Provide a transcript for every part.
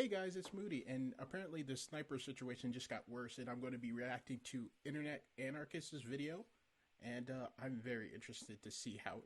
Hey guys, it's Moody, and apparently the sniper situation just got worse, and I'm going to be reacting to Internet Anarchist's video, and I'm very interested to see how,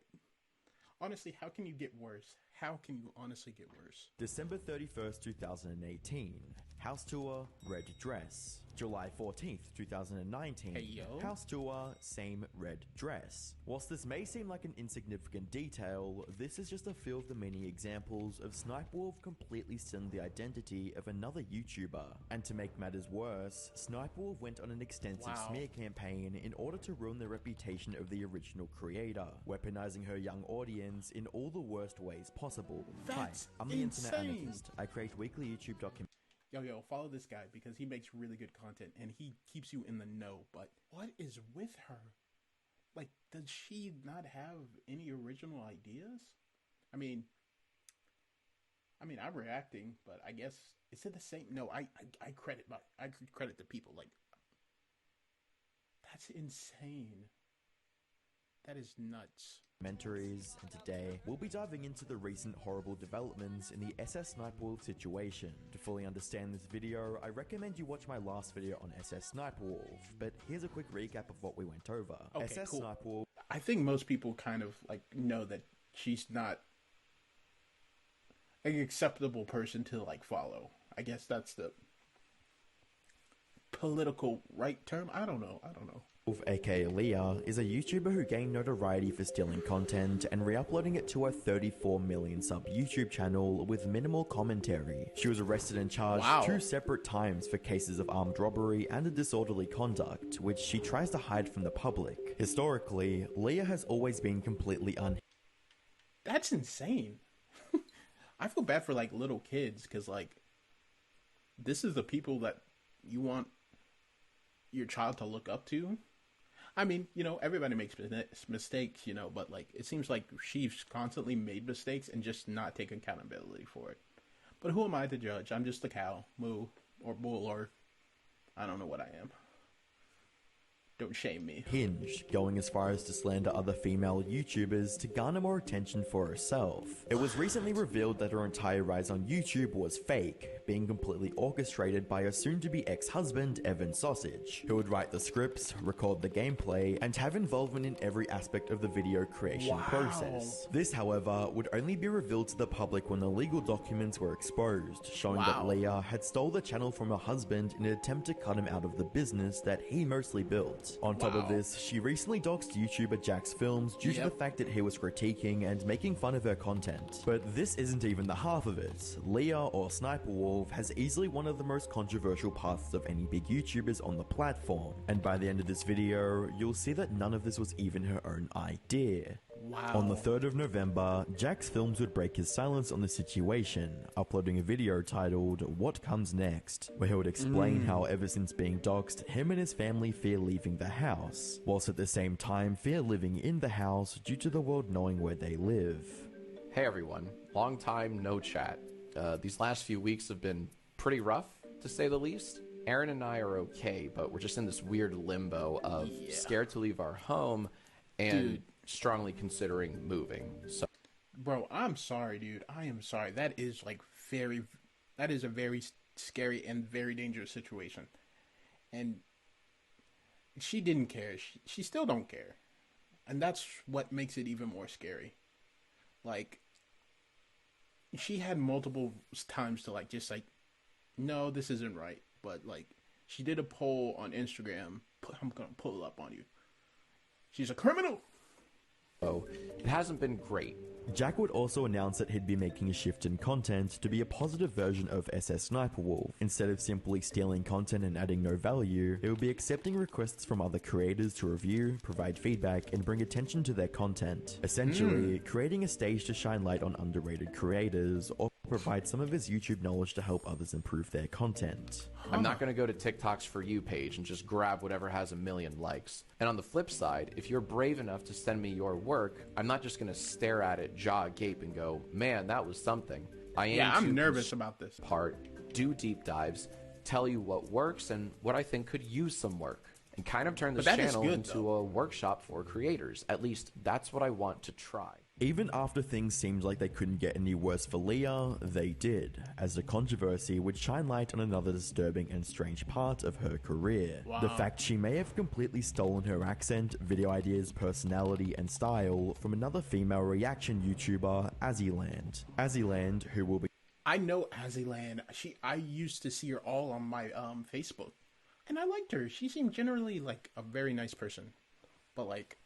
honestly, how can you get worse? How can you honestly get worse? December 31st, 2018. House tour, red dress. July 14th, 2019. Hey yo. House tour, same red dress. Whilst this may seem like an insignificant detail, this is just a few of the many examples of SSSniperWolf completely stealing the identity of another YouTuber. And to make matters worse, SSniperWolf went on an extensive smear campaign in order to ruin the reputation of the original creator, weaponizing her young audience in all the worst ways possible. That's Hi, I'm the insane. Internet Anarchist. I create weekly YouTube documentaries. Yo, follow this guy because he makes really good content and he keeps you in the know. But what is with her? Like, does she not have any original ideas? I mean, I'm reacting, but I guess is it the same? No, I credit the people. Like, that's insane. That is nuts. And today we'll be diving into the recent horrible developments in the SSSniperWolf situation. To fully understand this video, I recommend you watch my last video on SSSniperWolf, but here's a quick recap of what we went over. Okay, SSSniperWolf. cool. I think most people kind of like know that she's not an acceptable person to like follow. I guess that's the political right term. I don't know. aka Leah, is a YouTuber who gained notoriety for stealing content and re-uploading it to her 34 million sub YouTube channel with minimal commentary. She was arrested and charged 2 separate times for cases of armed robbery and disorderly conduct, which she tries to hide from the public. Historically, Leah has always been completely That's insane. I feel bad for like little kids because like this is the people that you want your child to look up to. I mean, you know, everybody makes mistakes, you know, but like it seems like she's constantly made mistakes and just not take accountability for it. But who am I to judge? I'm just a cow, moo, or bull, or I don't know what I am. Don't shame me. Hinge, going as far as to slander other female YouTubers to garner more attention for herself. It was recently revealed that her entire rise on YouTube was fake, being completely orchestrated by her soon-to-be ex-husband, Evan Sausage, who would write the scripts, record the gameplay, and have involvement in every aspect of the video creation process. This, however, would only be revealed to the public when the legal documents were exposed, showing that Leah had stole the channel from her husband in an attempt to cut him out of the business that he mostly built. On top of this, she recently doxed YouTuber Jack's Films due to the fact that he was critiquing and making fun of her content. But this isn't even the half of it. Leah, or SSSniperWolf, has easily one of the most controversial paths of any big YouTubers on the platform. And by the end of this video, you'll see that none of this was even her own idea. On the 3rd of November, Jack's Films would break his silence on the situation, uploading a video titled What Comes Next, where he would explain how ever since being doxed, him and his family fear leaving the house, whilst at the same time fear living in the house due to the world knowing where they live. Hey everyone, long time no chat. These last few weeks have been pretty rough, to say the least. Aaron and I are okay, but we're just in this weird limbo of scared to leave our home and strongly considering moving. So, bro, I'm sorry, dude. I am sorry. That is a very scary and very dangerous situation. And she didn't care. She still don't care. And that's what makes it even more scary. Like, she had multiple times to like, just like, no, this isn't right. But like, she did a poll on Instagram. I'm going to pull it up on you. She's a criminal. It hasn't been great. Jack would also announce that he'd be making a shift in content to be a positive version of SSSniperWolf. Instead of simply stealing content and adding no value, he would be accepting requests from other creators to review, provide feedback, and bring attention to their content. Essentially, creating a stage to shine light on underrated creators, or provide some of his YouTube knowledge to help others improve their content. I'm not going to go to TikTok's For You page and just grab whatever has a million likes. And on the flip side, if you're brave enough to send me your work, I'm not just going to stare at it, jaw agape, and go, man, that was something. I'm nervous about this part, do deep dives, tell you what works and what I think could use some work. and kind of turn this But that is channel good, into though. a workshop for creators. At least that's what I want to try. Even after things seemed like they couldn't get any worse for Leah, they did, as the controversy would shine light on another disturbing and strange part of her career. Wow. The fact she may have completely stolen her accent, video ideas, personality, and style from another female reaction YouTuber, Azzyland. Azzyland, who will be... I know Azzyland. I used to see her all on my Facebook, and I liked her. She seemed generally like a very nice person. But like,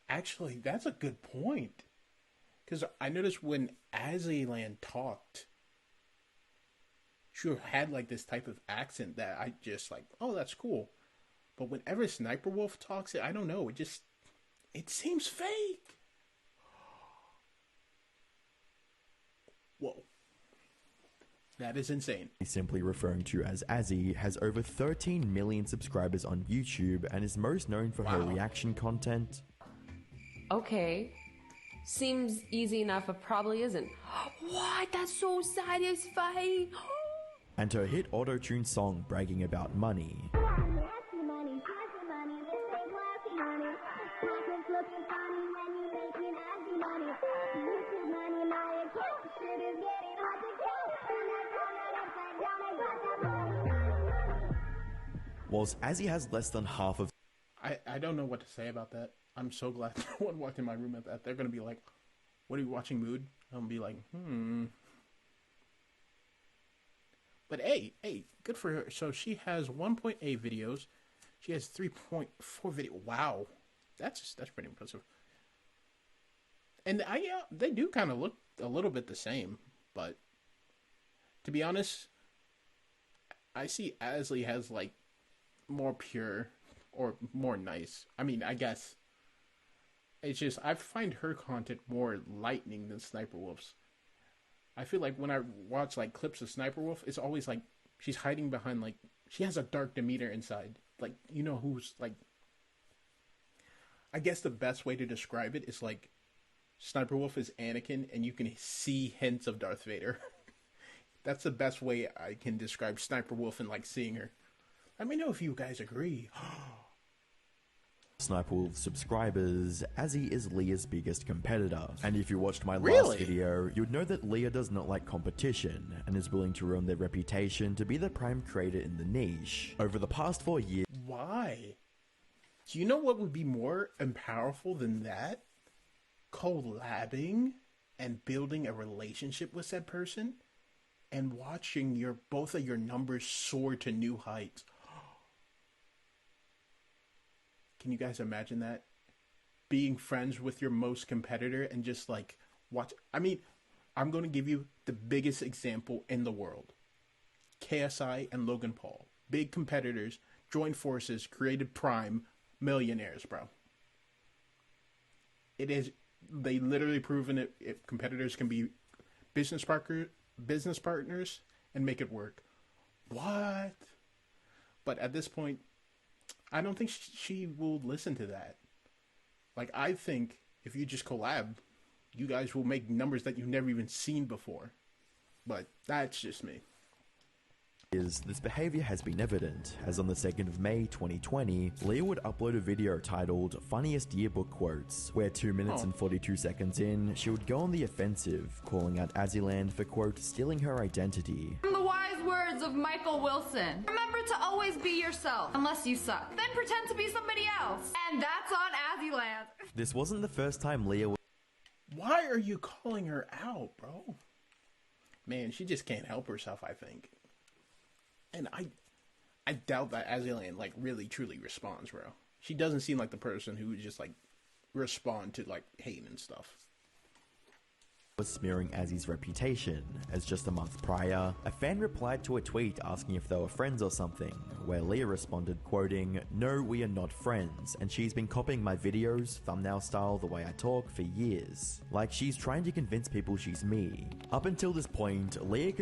actually, that's a good point, because I noticed when Azzyland talked, she had like this type of accent that I just like, oh, that's cool. But whenever SSSniperWolf talks, I don't know. It seems fake. Whoa. That is insane. simply referring to as Azzy, has over 13 million subscribers on YouTube and is most known for her reaction content. Okay. Seems easy enough, but probably isn't. What? That's so satisfying. And her hit auto-tune song bragging about money. Whilst Azzy has less than half of... I don't know what to say about that. I'm so glad no one walked in my room at that. They're going to be like, what are you watching, Mood? I'm going to be like, But hey, good for her. So she has 1.8 videos. She has 3.4 video. Wow. That's pretty impressive. And they do kind of look a little bit the same, but to be honest, I see Azzy has like more pure or more nice. I mean, I guess it's just I find her content more lightning than SSSniperWolf's. I feel like when I watch like clips of SSSniperWolf, it's always like she's hiding behind like she has a dark demeanor inside. Like, you know who's like, I guess the best way to describe it is like SSSniperWolf is Anakin and you can see hints of Darth Vader. That's the best way I can describe SSSniperWolf and like seeing her. Let me know if you guys agree. SSSniperWolf subscribers, Azzy is Leah's biggest competitor. And if you watched my last Really? video, you'd know that Leah does not like competition and is willing to ruin their reputation to be the prime creator in the niche. Over the past 4 years... Why? Do you know what would be more powerful than that? Collabing and building a relationship with that person and watching both of your numbers soar to new heights. Can you guys imagine that? Being friends with your most competitor and just like watch. I mean, I'm going to give you the biggest example in the world. KSI and Logan Paul. Big competitors, joined forces, created Prime, millionaires, bro. It is, they literally proven it. If competitors can be business partners and make it work. What? But at this point, I don't think she will listen to that. Like, I think if you just collab, you guys will make numbers that you've never even seen before. But that's just me. This behavior has been evident, as on the 2nd of May 2020, Leah would upload a video titled Funniest Yearbook Quotes, where 2 minutes and 42 seconds in, she would go on the offensive, calling out Azzyland for, quote, stealing her identity. From the wise words of Michael Wilson, remember to always be yourself, unless you suck. Then pretend to be somebody else. And that's on Azzyland. This wasn't the first time Leah would... Why are you calling her out, bro? Man, she just can't help herself, I think. And I doubt that Azzyland, like, really, truly responds, bro. She doesn't seem like the person who would just, like, respond to, like, hate and stuff. Was smearing Azzy's reputation, as just a month prior, a fan replied to a tweet asking if they were friends or something, where Leah responded, quoting, "No, we are not friends, and she's been copying my videos, thumbnail style, the way I talk, for years. Like, she's trying to convince people she's me." Up until this point, Leah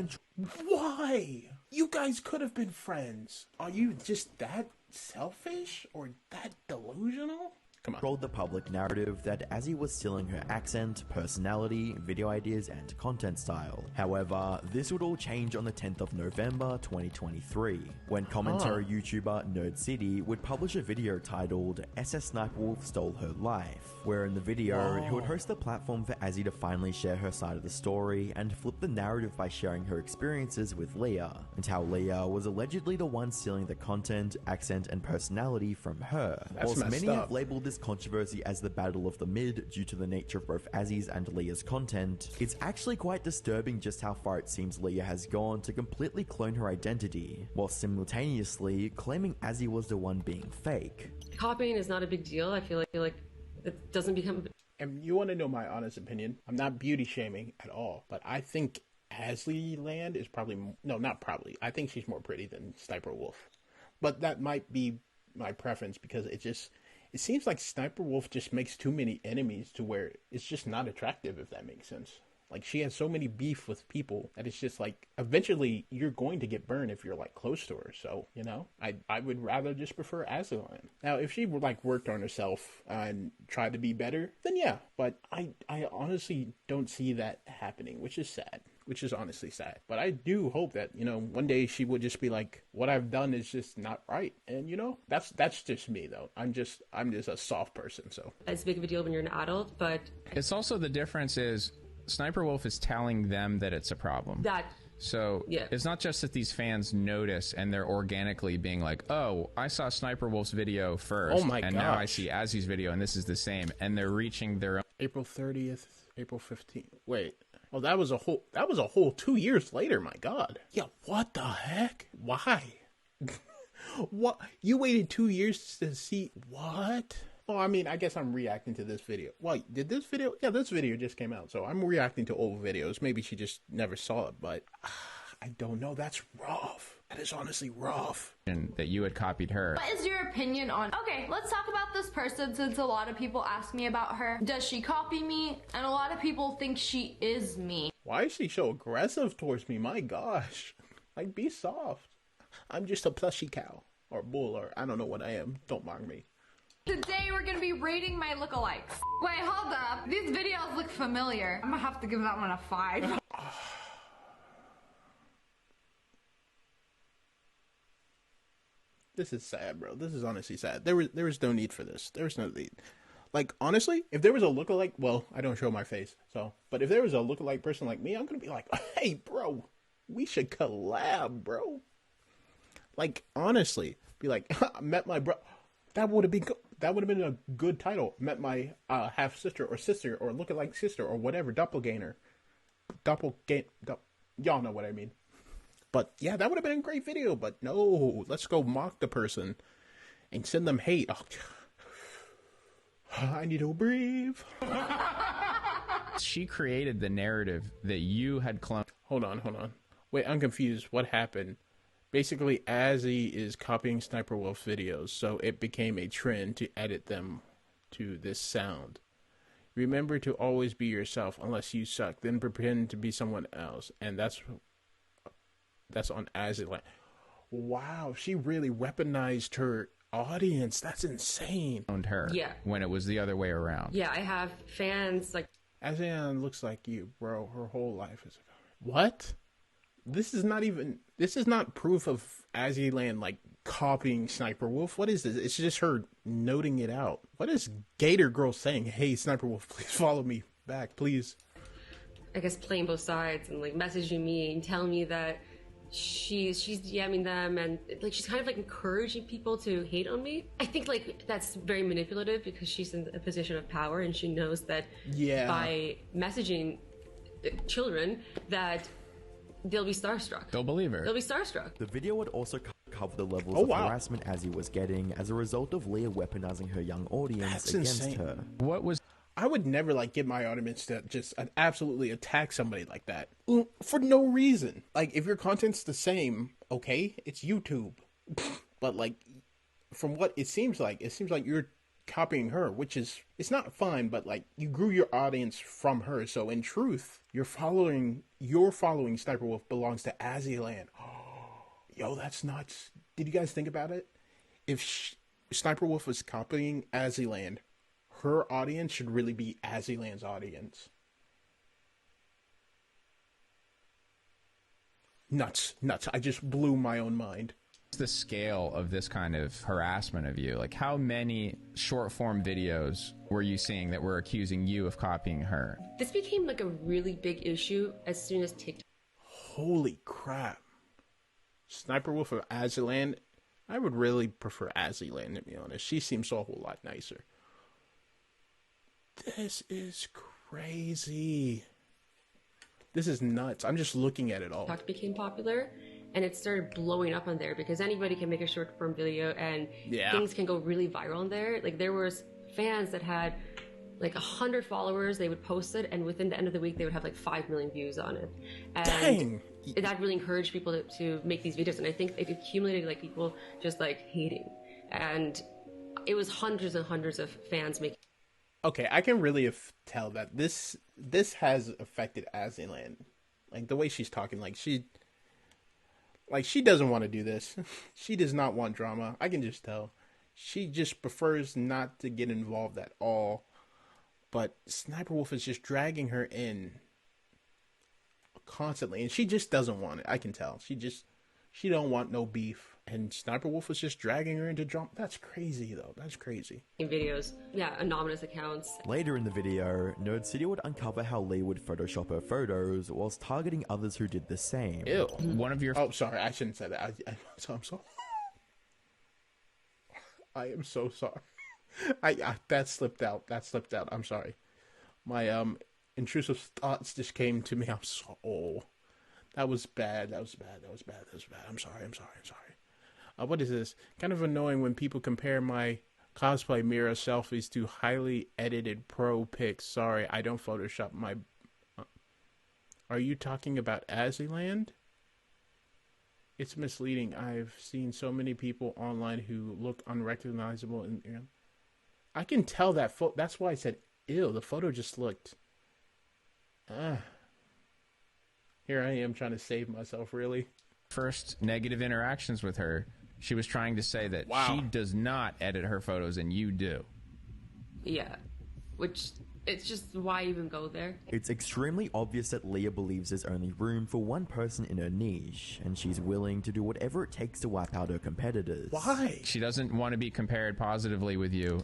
Why? You guys could have been friends. Are you just that selfish or that delusional? Come on. Controlled the public narrative that Azzy was stealing her accent, personality, video ideas, and content style. However, this would all change on the 10th of November 2023, when commentary YouTuber Nerd City would publish a video titled SSSniperWolf Stole Her Life, where in the video he would host the platform for Azzy to finally share her side of the story and flip the narrative by sharing her experiences with Leah, and how Leah was allegedly the one stealing the content, accent, and personality from her. Whilst many have labeled this controversy as the battle of the mid due to the nature of both Azzy's and Leah's content, it's actually quite disturbing just how far it seems Leah has gone to completely clone her identity, while simultaneously claiming Azzy was the one being fake. Copying is not a big deal. I feel like it doesn't become... And you want to know my honest opinion? I'm not beauty shaming at all, but I think Azzy Land is probably... No, not probably. I think she's more pretty than SSSniperWolf. But that might be my preference because it seems like SSSniperWolf just makes too many enemies to where it's just not attractive, if that makes sense. Like, she has so many beef with people that it's just like, eventually you're going to get burned if you're like close to her. So, you know, I would rather just prefer Azzy Land. Now, if she like worked on herself and tried to be better, then yeah. But I honestly don't see that happening, which is sad. Which is honestly sad. But I do hope that, you know, one day she would just be like, what I've done is just not right. And, you know, that's just me, though. I'm just a soft person, so. It's big of a deal when you're an adult, but... It's also the difference is SSSniperWolf is telling them that it's a problem. So yeah. It's not just that these fans notice and they're organically being like, oh, I saw SSSniperWolf's video first. Oh my and now I see Azzy's video and this is the same. And they're reaching their own... April 30th, April 15th. Wait. Oh, that was a whole 2 years later, my God. Yeah, what the heck? Why? What? You waited 2 years to see what? Oh, I mean, I guess I'm reacting to this video. Well, did this video? Yeah, this video just came out, so I'm reacting to old videos. Maybe she just never saw it, but I don't know. That's rough. That is honestly rough. And that you had copied her. What is your opinion on... Okay, let's talk about this person since a lot of people ask me about her. Does she copy me? And a lot of people think she is me. Why is she so aggressive towards me? My gosh. Like, be soft. I'm just a plushy cow. Or bull, or I don't know what I am. Don't mind me. Today we're gonna be rating my lookalikes. Wait, hold up. These videos look familiar. I'm gonna have to give that one a 5. This is sad, bro. This is honestly sad. There was no need for this. There was no need. Like, honestly, if there was a lookalike, well, I don't show my face, so. But if there was a lookalike person like me, I'm gonna be like, hey, bro, we should collab, bro. Like, honestly, be like, met my bro. That would have been a good title. Met my half sister or lookalike sister or whatever, doppelganger. Y'all know what I mean. But yeah, that would have been a great video. But no, let's go mock the person and send them hate. Oh, I need to breathe. She created the narrative that you had cloned. Hold on. Wait, I'm confused. What happened? Basically, Azzy is copying SSSniperWolf's videos, so it became a trend to edit them to this sound. Remember to always be yourself unless you suck, then pretend to be someone else. And that's on Azzy Land. Wow, she really weaponized her audience. That's insane. Her, yeah. When it was the other way around. Yeah, I have fans like... Azzy Land looks like you, bro. Her whole life is... What? This is not proof of Azzy Land, like, copying SSSniperWolf. What is this? It's just her noting it out. What is Gator Girl saying? Hey, SSSniperWolf, please follow me back, please. I guess playing both sides and, like, messaging me and telling me that she's DMing them and, like, she's kind of, like, encouraging people to hate on me. I think, like, that's very manipulative because she's in a position of power and she knows that by messaging children that... they'll be starstruck. They'll believe her. They'll be starstruck. The video would also cover the levels of harassment Azzy was getting as a result of Leah weaponizing her young audience against her. I would never, like, get my audience to just absolutely attack somebody like that. For no reason. Like, if your content's the same, okay, it's YouTube. But, like, from what it seems like you're copying her, which is, it's not fun, but, like, you grew your audience from her, so in truth, your following SSSniperWolf belongs to Azzy Land. Yo, that's nuts. Did you guys think about it? If SSSniperWolf was copying Azzy Land, her audience should really be Azzyland's audience. Nuts. I just blew my own mind. The scale of this kind of harassment of you, like how many short form videos were you seeing that were accusing you of copying her? This became like a really big issue as soon as TikTok. Holy crap. SSSniperWolf or Azzyland? I would really prefer Azzyland, to be honest. She seems a whole lot nicer. This is crazy. This is nuts. I'm just looking at it all. TikTok became popular, and it started blowing up on there because anybody can make a short form video, and things can go really viral on there. Like, there was fans that had like 100 followers. They would post it, and within the end of the week, they would have like 5 million views on it. And dang! That really encouraged people to make these videos, and I think it accumulated like people just like hating, and it was hundreds and hundreds of fans making. Okay, I can really tell that this has affected Azzyland. Like, the way she's talking, like she doesn't want to do this. She does not want drama. I can just tell. She just prefers not to get involved at all. But SSSniperWolf is just dragging her in constantly, and she just doesn't want it. I can tell. She don't want no beef. And SSSniperWolf was just dragging her into drama. That's crazy, though. That's crazy. In videos, anonymous accounts. Later in the video, Nerd City would uncover how Lee would Photoshop her photos whilst targeting others who did the same. Ew. One of your... Oh, sorry. I shouldn't say that. I'm so... I am so sorry. That slipped out. I'm sorry. My intrusive thoughts just came to me. I'm so... Oh, that was bad. That was bad. I'm sorry. What is this? Kind of annoying when people compare my cosplay mirror selfies to highly edited pro pics. Sorry, I don't Photoshop my... Are you talking about Azzyland? It's misleading. I've seen so many people online who look unrecognizable. I can tell that photo. That's why I said, ew, the photo just looked... Here I am trying to save myself, really. First negative interactions with her, she was trying to say that she does not edit her photos and you do. Yeah, which, it's just, why even go there? It's extremely obvious that Leah believes there's only room for one person in her niche, and she's willing to do whatever it takes to wipe out her competitors. Why? She doesn't want to be compared positively with you.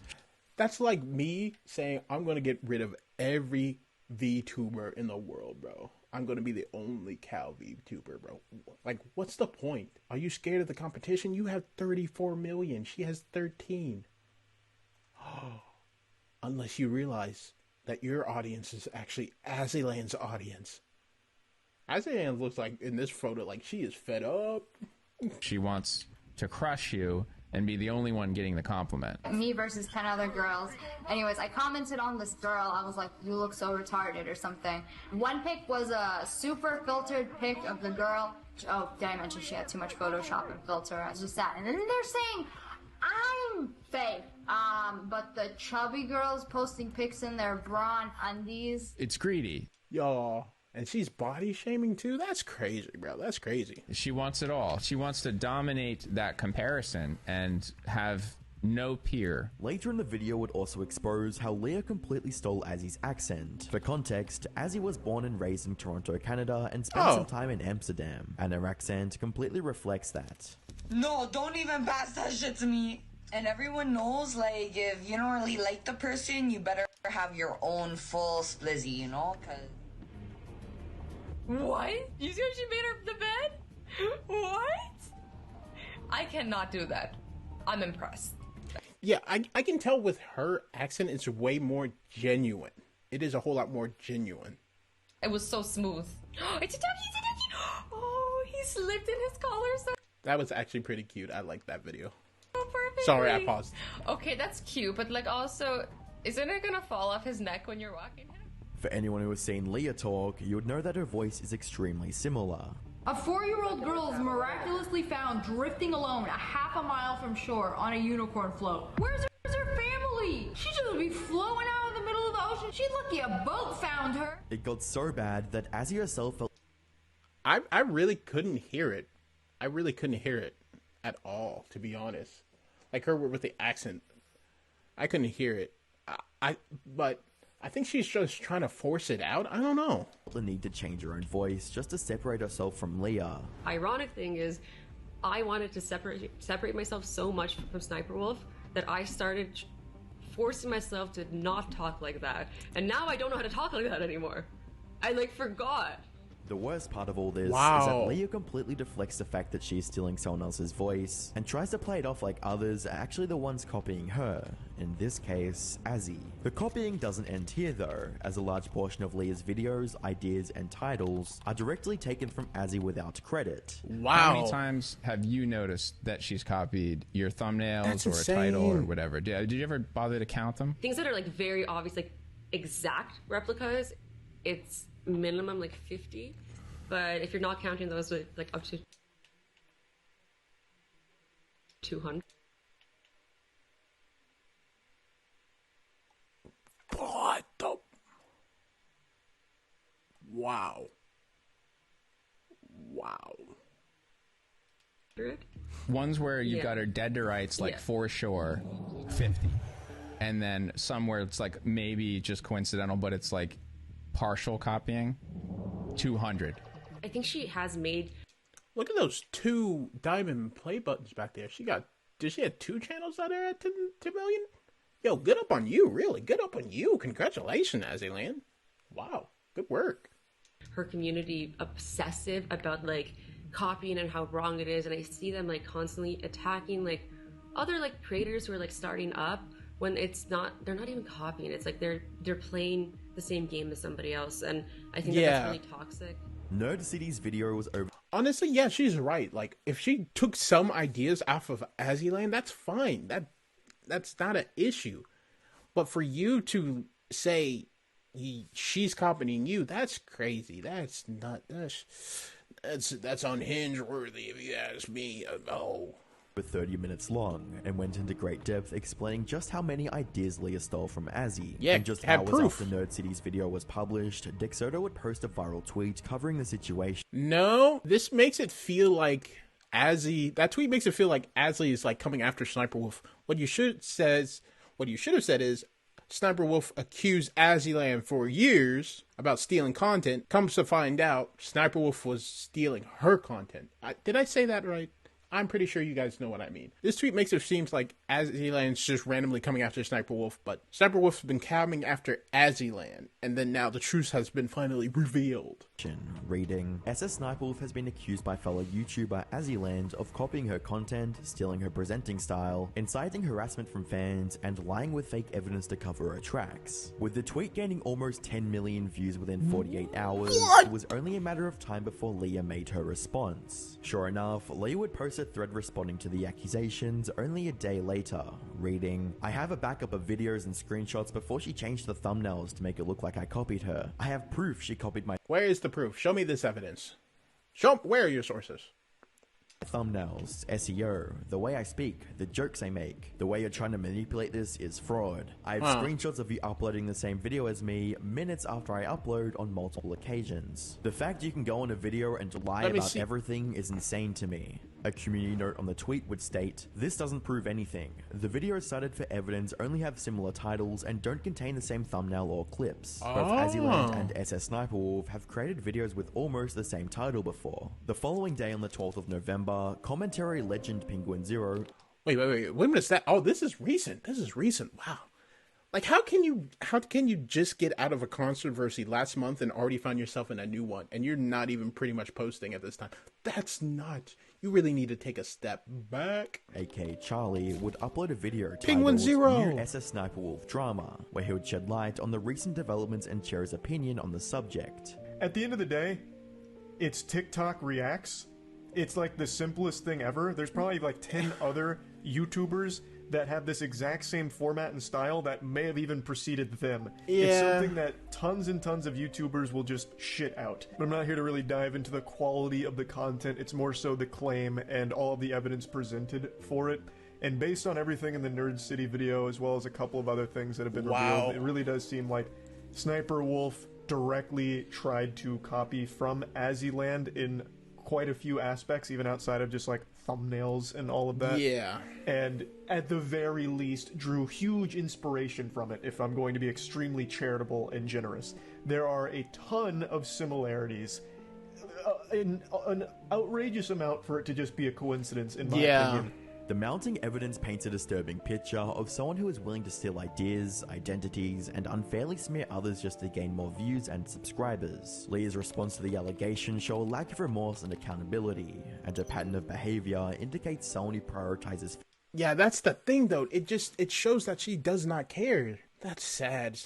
That's like me saying, I'm going to get rid of every Vtuber in the world, bro. I'm going to be the only cow Vtuber, bro. Like, what's the point? Are you scared of the competition? You have 34 million. She has 13. Unless you realize that your audience is actually Azzyland's audience. Azzyland looks like, in this photo, like she is fed up. She wants to crush you and be the only one getting the compliment. Me versus 10 other girls. Anyways, I commented on this girl. I was like, you look so retarded or something. One pic was a super filtered pic of the girl. Oh, did I mention she had too much Photoshop and filter? I was just that. And then they're saying I'm fake. But the chubby girls posting pics in their bra and undies. It's greedy. Y'all. And she's body shaming too? That's crazy, bro. That's crazy. She wants it all. She wants to dominate that comparison and have no peer. Later in the video would also expose how Leah completely stole Azzy's accent. For context, Azzy was born and raised in Toronto, Canada, and spent some time in Amsterdam, and her accent completely reflects that. No, don't even pass that shit to me. And everyone knows, like, if you don't really like the person, you better have your own full splizzy, you know? Cause... What? You see how she made her the bed? What? I cannot do that. I'm impressed. Yeah, I can tell with her accent, it's way more genuine. It is a whole lot more genuine. It was so smooth. It's a ducky, it's a ducky! Oh, he slipped in his collar so... That was actually pretty cute. I liked that video. Oh, perfect. Sorry, I paused. Okay, that's cute, but like also, isn't it gonna fall off his neck when you're walking him? For anyone who has seen Leah talk, you would know that her voice is extremely similar. A 4-year-old girl is miraculously found drifting alone a half a mile from shore on a unicorn float. Where's her family? She should be floating out in the middle of the ocean. She's lucky a boat found her. It got so bad that Azzy herself felt... I really couldn't hear it. I really couldn't hear it at all, to be honest. Like her with the accent. I couldn't hear it. but I think she's just trying to force it out. I don't know. The need to change her own voice just to separate herself from Leah. Ironic thing is, I wanted to separate myself so much from SSSniperWolf that I started forcing myself to not talk like that. And now I don't know how to talk like that anymore. I like forgot. The worst part of all this is that Leah completely deflects the fact that she's stealing someone else's voice and tries to play it off like others are actually the ones copying her, in this case, Azzy. The copying doesn't end here though, as a large portion of Leah's videos, ideas, and titles are directly taken from Azzy without credit. Wow. How many times have you noticed that she's copied your thumbnails or a title or whatever? Did you ever bother to count them? Things that are like very obvious, like exact replicas, it's minimum like 50, but if you're not counting those, like up to 200. What the? Wow. Ones where you got her dead to rights, like for sure, 50, and then some where it's like maybe just coincidental, but it's like partial copying, 200. I think she has made. Look at those 2 diamond play buttons back there. Did she have 2 channels that are at 10 million? Yo, good up on you, really. Good up on you. Congratulations, Azzyland. Wow, good work. Her community obsessive about like copying and how wrong it is, and I see them like constantly attacking like other like creators who are like starting up when it's not. They're not even copying. It's like they're playing the same game as somebody else, and I think that's really toxic. Nerd City's video was over. Honestly, yeah, she's right. Like, if she took some ideas off of Azzyland, that's fine. That's not an issue. But for you to say she's copying you, that's crazy. That's not. That's unhinged worthy, if you ask me. Oh. 30 minutes long and went into great depth explaining just how many ideas Leah stole from Azzy. Yeah, and just hours after Nerd City's video was published, Dexoto would post a viral tweet covering the situation. No, this makes it feel like Azzy. That tweet makes it feel like Azzy is like coming after SniperWolf. What you should have said is SniperWolf accused Azzyland for years about stealing content. Comes to find out, SniperWolf was stealing her content. Did I say that right? I'm pretty sure you guys know what I mean. This tweet makes it seem like Azzyland's just randomly coming after SniperWolf, but SniperWolf's been coming after Azzyland, and then now the truth has been finally revealed. Reading, SSSniperWolf has been accused by fellow YouTuber Azzyland of copying her content, stealing her presenting style, inciting harassment from fans, and lying with fake evidence to cover her tracks. With the tweet gaining almost 10 million views within 48 hours, it was only a matter of time before Leah made her response. Sure enough, Leah would post a thread responding to the accusations only a day later, reading, I have a backup of videos and screenshots before she changed the thumbnails to make it look like I copied her. I have proof she copied my— Where is the proof? Show me this evidence. Where are your sources? thumbnails, SEO, the way I speak, the jokes I make. The way you're trying to manipulate this is fraud. I have screenshots of you uploading the same video as me minutes after I upload on multiple occasions. The fact you can go on a video and lie about everything is insane to me. A community note on the tweet would state, this doesn't prove anything. The videos cited for evidence only have similar titles and don't contain the same thumbnail or clips. Both Azzyland and SSSniperWolf have created videos with almost the same title before. The following day on the 12th of November, commentary legend Penguin Zero— Wait a minute, oh, this is recent. Wow. Like, how can you just get out of a controversy last month and already find yourself in a new one, and you're not even pretty much posting at this time? That's not. You really need to take a step back. aka Charlie would upload a video Penguin titled Zero New SSSniperWolf Drama, where he would shed light on the recent developments and share his opinion on the subject. At the end of the day, it's TikTok Reacts. It's like the simplest thing ever. There's probably like 10 other YouTubers that have this exact same format and style that may have even preceded them. Yeah. It's something that tons and tons of YouTubers will just shit out. But I'm not here to really dive into the quality of the content. It's more so the claim and all of the evidence presented for it. And based on everything in the Nerd City video, as well as a couple of other things that have been revealed, it really does seem like SniperWolf directly tried to copy from Azzyland in quite a few aspects, even outside of just like thumbnails and all of that. Yeah. And at the very least, drew huge inspiration from it, if I'm going to be extremely charitable and generous. There are a ton of similarities. An outrageous amount for it to just be a coincidence, in my opinion. The mounting evidence paints a disturbing picture of someone who is willing to steal ideas, identities, and unfairly smear others just to gain more views and subscribers. Leah's response to the allegations show a lack of remorse and accountability, and her pattern of behavior indicates someone who prioritizes. Yeah, that's the thing, though. It shows that she does not care. That's sad.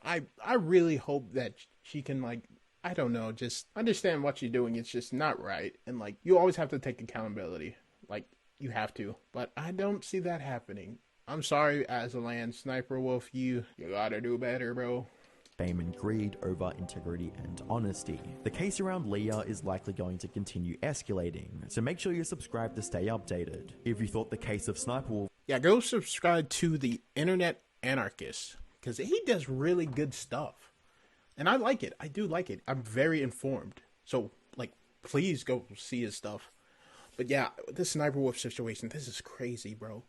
I really hope that she can, like, I don't know, just understand what you're doing. It's just not right. And, like, you always have to take accountability. Like, you have to. But I don't see that happening. I'm sorry, Aslan, SSSniperWolf, you gotta do better, bro. Fame and greed over integrity and honesty. The case around Leah is likely going to continue escalating, so make sure you're subscribed to stay updated. If you thought the case of SSSniperWolf... Yeah, go subscribe to the Internet Anarchist, because he does really good stuff. And I like it. I do like it. I'm very informed. So, like, please go see his stuff. But yeah, this SSSniperWolf situation, this is crazy, bro.